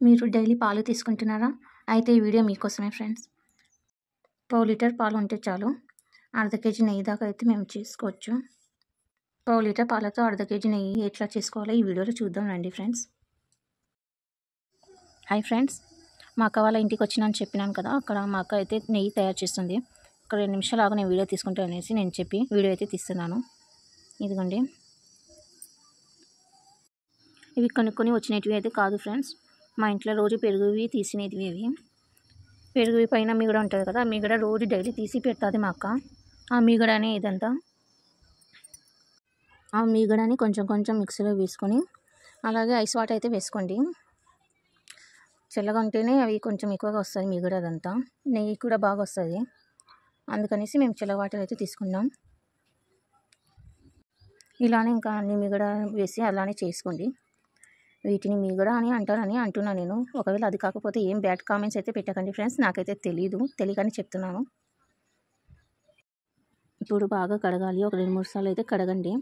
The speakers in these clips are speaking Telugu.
మీరు డైలీ పాలు తీసుకుంటున్నారా? అయితే ఈ వీడియో మీకోసమే ఫ్రెండ్స్. పావు లీటర్ పాలు ఉంటే చాలు. అర్ధ కేజీ నెయ్యి దాకా అయితే మేము చేసుకోవచ్చు. పావు లీటర్ పాలతో అర్ధ కేజీ నెయ్యి ఎట్లా చేసుకోవాలో ఈ వీడియోలో చూద్దాం రండి ఫ్రెండ్స్. హాయ్ ఫ్రెండ్స్, మా అక్క వాళ్ళ ఇంటికి వచ్చినాను చెప్పినాను కదా, అక్కడ మా అక్క అయితే నెయ్యి తయారు చేస్తుంది. ఒక 2 నిమిషాలు ఆగా నేను వీడియో తీసుకుంటాను అనేసి నేను చెప్పి వీడియో అయితే తీస్తున్నాను. ఇదిగోండి, ఇవి కొనుక్కొని వచ్చినవి అయితే కాదు ఫ్రెండ్స్. మా ఇంట్లో రోజు పెరుగువి తీసినవి ఇవి. పెరుగు పైన మీగడ ఉంటుంది కదా, ఆ మీగడ రోజు డైలీ తీసి పెడుతుంది మా అక్క. ఆ మీగడని ఇదంతా ఆ మీగడని కొంచెం కొంచెం మిక్సీలో వేసుకొని, అలాగే ఐస్ వాటర్ అయితే వేసుకోండి. చల్లగా ఉంటేనే అవి కొంచెం ఎక్కువగా వస్తుంది మీగడ, అదంతా నెయ్యి కూడా బాగా వస్తుంది. అందుకనేసి మేము చల్ల వాటర్ అయితే తీసుకున్నాం. ఇలానే ఇంకా అన్ని మీగడ వేసి అలానే చేసుకోండి. వీటిని మీగడ అని అంటారని అంటున్నాను నేను. ఒకవేళ అది కాకపోతే ఏం బ్యాడ్ కామెంట్స్ అయితే పెట్టకండి ఫ్రెండ్స్, నాకైతే తెలియకని చెప్తున్నాను. ఇప్పుడు బాగా కడగాలి, ఒక 2-3 సార్లు అయితే కడగండి.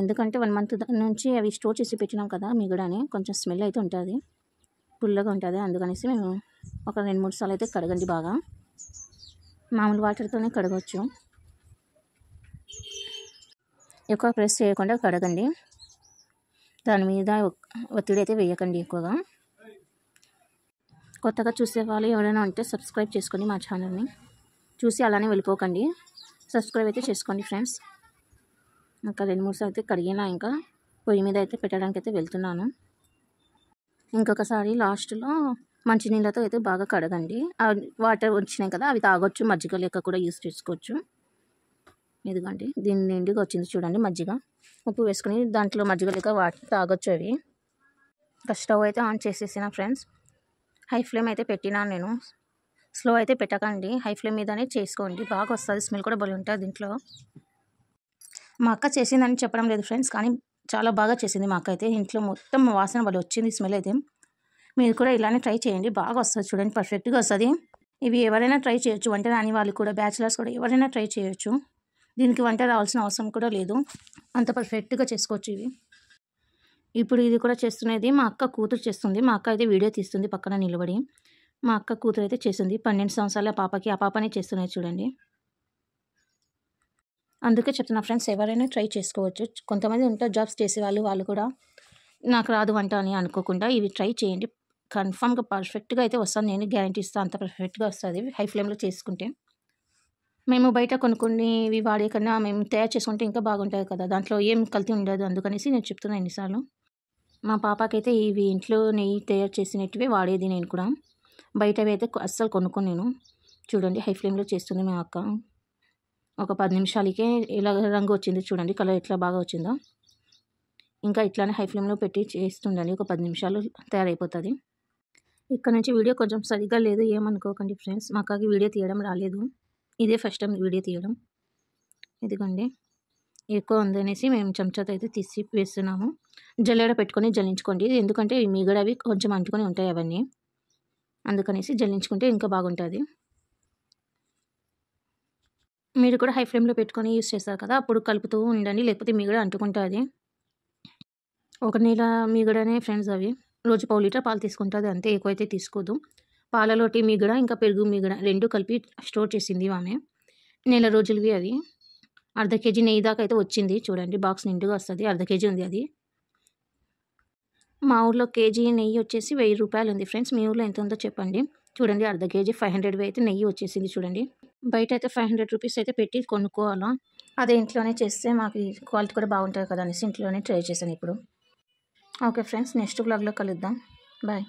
ఎందుకంటే 1 మంత్ నుంచి అవి స్టోర్ చేసి పెట్టినాం కదా మీగడని, కొంచెం స్మెల్ అయితే ఉంటుంది, పుల్లగా ఉంటుంది. అందుకనేసి మేము ఒక 2-3 సార్లు అయితే కడగండి బాగా. మామూలు వాటర్తోనే కడగవచ్చు, ఎక్కువ ప్రెస్ చేయకుండా కడగండి. దాని మీద ఒత్తిడి అయితే వేయకండి ఎక్కువగా. కొత్తగా చూసే వాళ్ళు ఎవరైనా ఉంటే సబ్స్క్రైబ్ చేసుకొని మా ఛానల్ని చూసి అలానే వెళ్ళిపోకండి, సబ్స్క్రైబ్ అయితే చేసుకోండి ఫ్రెండ్స్. ఇంకా 2-3 సార్లు అయితే కడిగినా ఇంకా పొయ్యి మీద అయితే పెట్టడానికి అయితే వెళ్తున్నాను. ఇంకొకసారి లాస్ట్లో మంచినీళ్ళతో అయితే బాగా కడగండి. వాటర్ వచ్చినాయి కదా, అవి తాగొచ్చు, మజ్జిగ లెక్క కూడా యూస్ చేసుకోవచ్చు. ఇదిగోండి, దీని నిండుగా వచ్చింది చూడండి మజ్జిగ. ఉప్పు వేసుకుని దాంట్లో మజ్జిగ లెక్క వాటర్ తాగొచ్చు అవి. ఇంకా స్టవ్ అయితే ఆన్ చేసేసిన ఫ్రెండ్స్. హై ఫ్లేమ్ అయితే పెట్టినా నేను, స్లో అయితే పెట్టకండి, హై ఫ్లేమ్ మీదనే చేసుకోండి. బాగా వస్తుంది, స్మెల్ కూడా బాగా ఉంటుంది దీంట్లో. మా అక్క చేసిందని చెప్పడం లేదు ఫ్రెండ్స్, కానీ చాలా బాగా చేసింది మా అక్క అయితే. ఇంట్లో మొత్తం వాసన బాగా వచ్చింది, స్మెల్ అయితే. మీరు కూడా ఇలానే ట్రై చేయండి, బాగా వస్తుంది చూడండి, పర్ఫెక్ట్గా వస్తుంది. ఇవి ఎవరైనా ట్రై చేయొచ్చు, వంట రాని వాళ్ళు కూడా, బ్యాచిలర్స్ కూడా ఎవరైనా ట్రై చేయొచ్చు. దీనికి వంట రావాల్సిన అవసరం కూడా లేదు, అంత పర్ఫెక్ట్గా చేసుకోవచ్చు ఇవి. ఇప్పుడు ఇది కూడా చేస్తున్నది మా అక్క కూతురు చేస్తుంది. మా అక్క అయితే వీడియో తీస్తుంది పక్కన నిలబడి. మా అక్క కూతురు అయితే చేస్తుంది, 12 సంవత్సరాల పాపకి, ఆ పాపని చేస్తున్నది చూడండి. అందుకే చెప్తున్నా ఫ్రెండ్స్, ఎవరైనా ట్రై చేసుకోవచ్చు. కొంతమంది ఉంటారు జాబ్స్ చేసే వాళ్ళు కూడా నాకు రాదు వంట అని అనుకోకుండా ఇవి ట్రై చేయండి, కన్ఫామ్గా పర్ఫెక్ట్గా అయితే వస్తుంది. నేను గ్యారంటీ ఇస్తాను, అంత పర్ఫెక్ట్గా వస్తుంది హై ఫ్లేమ్లో చేసుకుంటే. మేము బయట కొనుక్కొని ఇవి వాడే కన్నా మేము తయారు చేసుకుంటే ఇంకా బాగుంటుంది కదా, దాంట్లో ఏం కల్తీ ఉండదు. అందుకనేసి నేను చెప్తున్నాను ఎన్నిసార్లు. మా పాపకైతే ఇవి ఇంట్లో నెయ్యి తయారు చేసినట్టువే వాడేది నేను కూడా. బయటవి అయితే అస్సలు కొనుక్కొని నేను. చూడండి, హై ఫ్లేమ్లో చేస్తుంది మా అక్క. ఒక 10 నిమిషాలకే ఇలా రంగు వచ్చింది చూడండి, కలర్ ఎట్లా బాగా వచ్చిందో. ఇంకా ఇట్లానే హై ఫ్లేమ్లో పెట్టి చేస్తుండండి, ఒక 10 నిమిషాలు తయారైపోతుంది. ఇక్కడ నుంచి వీడియో కొంచెం సరిగ్గా లేదు, ఏమనుకోకండి ఫ్రెండ్స్. మా అక్కకి వీడియో తీయడం రాలేదు, ఇదే ఫస్ట్ టైం వీడియో తీయడం. ఇదిగోండి, ఎక్కువ ఉందనేసి మేము చెంచాతో అయితే తీసి వేస్తున్నాము. జల్లెడ పెట్టుకొని జల్లించుకోండి, ఎందుకంటే ఈ మిగడవి కొంచెం అంటుకొని ఉంటాయి అవన్నీ, అందుకనేసి జల్లించుకుంటే ఇంకా బాగుంటుంది. మీరు కూడా హై ఫ్లేమ్లో పెట్టుకొని యూస్ చేస్తారు కదా, అప్పుడు కలుపుతూ ఉండండి, లేకపోతే మీగడ అంటుకుంటుంది. ఒక నెల మీగడనే ఫ్రెండ్స్ అవి. రోజు పావు లీటర్ పాలు తీసుకుంటుంది అంతే, ఎక్కువైతే తీసుకోదు. పాలలోటి మీగడ ఇంకా పెరుగు మీగడ 2 కలిపి స్టోర్ చేసింది ఆమె. నెల రోజులవి అవి. అర్ధ కేజీ నెయ్యి దాకా అయితే వచ్చింది చూడండి, బాక్స్ నిండుగా వస్తుంది. అర్ధ కేజీ ఉంది అది. మా ఊర్లో కేజీ నెయ్యి వచ్చేసి 1000 రూపాయలు ఉంది ఫ్రెండ్స్. మీ ఊర్లో ఎంత ఉందో చెప్పండి. చూడండి, అర్ధ కేజీ 500 అయితే నెయ్యి వచ్చేసింది చూడండి. బయట అయితే 500 రూపీస్ అయితే పెట్టి కొనుక్కోవాలా, అదే ఇంట్లోనే చేస్తే మాకు క్వాలిటీ కూడా బాగుంటుంది కదా అనేసి ఇంట్లోనే ట్రై చేశాను ఇప్పుడు. ఓకే ఫ్రెండ్స్, నెక్స్ట్ వ్లాగ్లో కలుద్దాం, బాయ్.